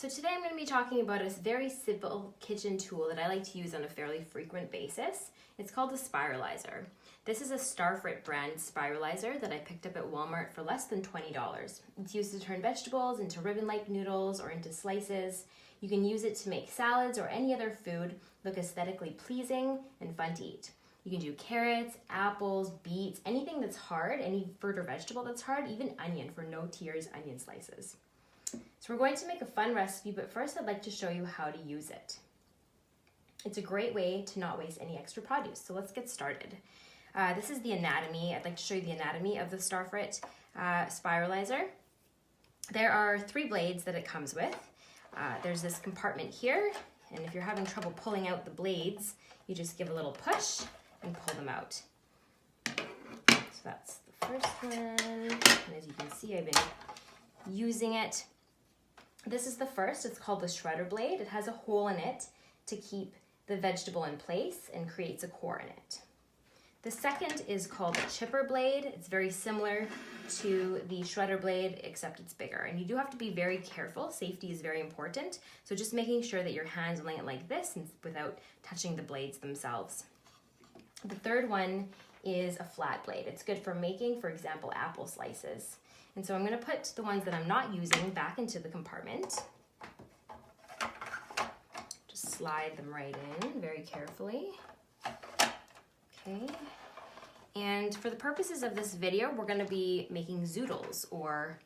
So today I'm going to be talking about a very simple kitchen tool that I like to use on a fairly frequent basis. It's called the Spiralizer. This is a Starfrit brand spiralizer that I picked up at Walmart for less than $20. It's used to turn vegetables into ribbon-like noodles or into slices. You can use it to make salads or any other food look aesthetically pleasing and fun to eat. You can do carrots, apples, beets, anything that's hard, any fruit or vegetable that's hard, even onion for no tears onion slices. So we're going to make a fun recipe, but first I'd like to show you how to use it. It's a great way to not waste any extra produce, so let's get started. This is the anatomy. I'd like to show you the anatomy of the Starfrit Spiralizer. There are 3 blades that it comes with. There's this compartment here, and if you're having trouble pulling out the blades, you just give a little push and pull them out. So that's the first one, and as you can see, I've been using it. This is the first. It's called the shredder blade. It has a hole in it to keep the vegetable in place and creates a core in it. The second is called a chipper blade. It's very similar to the shredder blade, except it's bigger. And you do have to be very careful. Safety is very important. So just making sure that you're handling it like this and without touching the blades themselves. The third one is a flat blade. It's good for making, for example, apple slices. And so I'm going to put the ones that I'm not using back into the compartment. Just slide them right in very carefully. Okay. And for the purposes of this video, we're going to be making zoodles or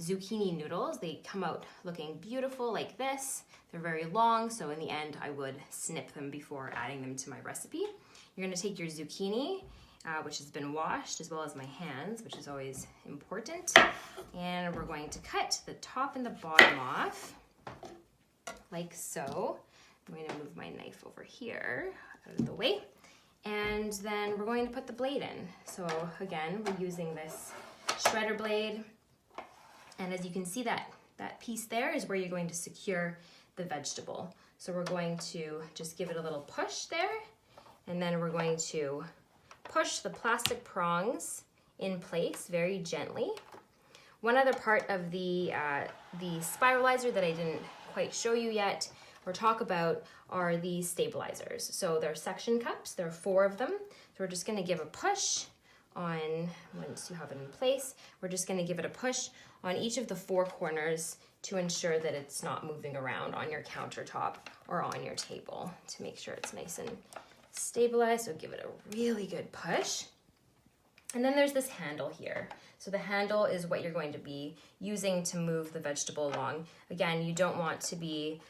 zucchini noodles. They come out looking beautiful like this. They're very long, so in the end I would snip them before adding them to my recipe. You're going to take your zucchini, which has been washed, as well as my hands, which is always important. And we're going to cut the top and the bottom off, like so. I'm going to move my knife over here, out of the way. And then we're going to put the blade in. So again, we're using this shredder blade. And as you can see, that piece there is where you're going to secure the vegetable. So we're going to just give it a little push there, and then we're going to push the plastic prongs in place very gently. One other part of the spiralizer that I didn't quite show you yet or talk about are the stabilizers. So they're suction cups. There are 4 of them. So we're just going to give a push on, once you have it in place, we're just going to give it a push on each of the 4 corners to ensure that it's not moving around on your countertop or on your table, to make sure it's nice and stabilized. So give it a really good push. And then there's this handle here. So the handle is what you're going to be using to move the vegetable along. Again, you don't want to be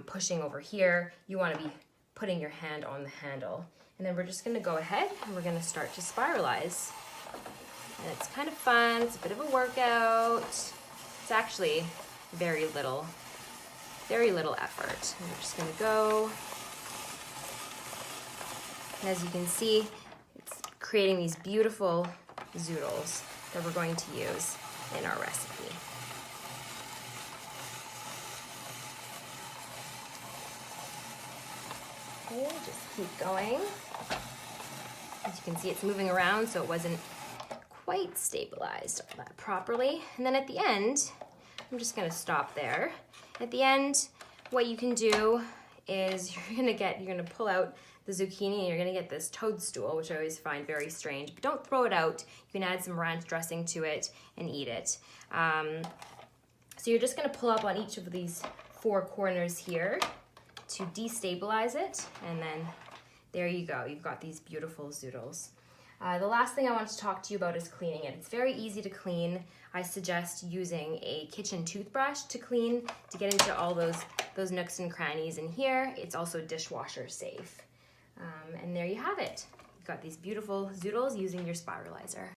pushing over here. You want to be putting your hand on the handle. And then we're just going to go ahead and we're going to start to spiralize. And it's kind of fun. It's a bit of a workout. It's actually very little effort. And we're just going to go. And as you can see, it's creating these beautiful zoodles that we're going to use in our recipe. Okay, just keep going. As you can see, it's moving around, so it wasn't quite stabilized all that properly. And then at the end, I'm just gonna stop there. At the end, what you can do is you're gonna pull out the zucchini and you're gonna get this toadstool, which I always find very strange, but don't throw it out. You can add some ranch dressing to it and eat it. So you're just gonna pull up on each of these 4 corners here to destabilize it, and then there you go. You've got these beautiful zoodles. The last thing I want to talk to you about is cleaning it. It's very easy to clean. I suggest using a kitchen toothbrush to clean, to get into all those nooks and crannies in here. It's also dishwasher safe. And there you have it. You've got these beautiful zoodles using your spiralizer.